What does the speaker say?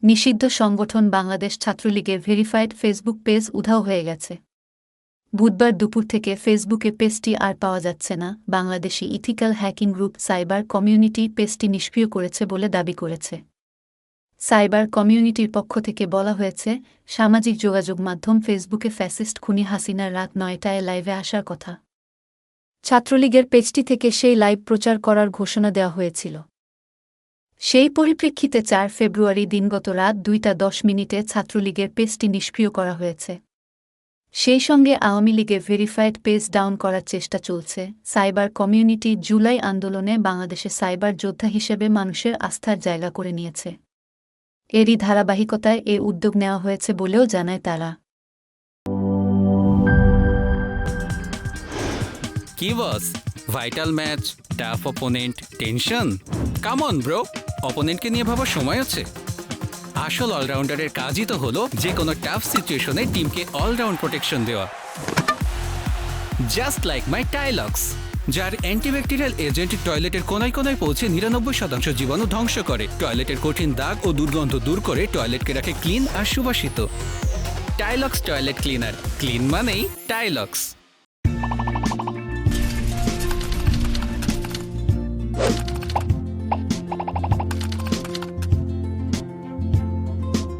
নিষিদ্ধ সংগঠন বাংলাদেশ ছাত্রলীগের ভেরিফাইড ফেসবুক পেজ উধাও হয়ে গেছে। বুধবার দুপুর থেকে ফেসবুকে পেজটি আর পাওয়া যাচ্ছে না। Bangladeshi ethical hacking group cyber community পেজটি নিষ্ক্রিয় করেছে বলে দাবি করেছে। সাইবার কমিউনিটির পক্ষ থেকে বলা হয়েছে, সামাজিক যোগাযোগ মাধ্যম ফেসবুকে ফ্যাসিস্ট খুনি হাসিনার রাত ৯টায় লাইভে আসার কথা। ছাত্রলীগের পেজটি থেকে সেই লাইভ প্রচার করার ঘোষণা দেওয়া হয়েছিল। সেই পরিপ্রেক্ষিতে ৪ ফেব্রুয়ারি দিনগত রাত ২টা ১০ ছাত্রলীগের পেজটি নিষ্ক্রিয় করা হয়েছে। সেই সঙ্গে আওয়ামী লীগের ভেরিফাইড পেজ ডাউন করার চেষ্টা চলছে। সাইবার কমিউনিটি জুলাই আন্দোলনে বাংলাদেশে সাইবার যোদ্ধা হিসেবে মানুষের আস্থার জায়গা করে নিয়েছে। এরই ধারাবাহিকতায় এ উদ্যোগ নেওয়া হয়েছে বলেও জানায় তারা। কি boss, vital match, tough opponent, tension? Come on bro, অপোনেন্টকে নিয়ে ভাবার সময় আছে। আসল অলরাউন্ডারের কাজই তো হলো যে কোনো টাফ সিচুয়েশনে টিমকে অলরাউন্ড প্রোটেকশন দেওয়া। জাস্ট লাইক মাই টাইলক্স, যার অ্যান্টিব্যাকটেরিয়াল এজেন্ট টয়লেটের কোনায় কোনায় পৌঁছে ৯৯% জীবাণু ধ্বংস করে, টয়লেটের কঠিন দাগ ও দুর্গন্ধ দূর করে টয়লেটকে রাখে ক্লিন আর সুবাসিত। টাইলক্স টয়লেট ক্লিনার, ক্লিন মানেই টাইলক্স।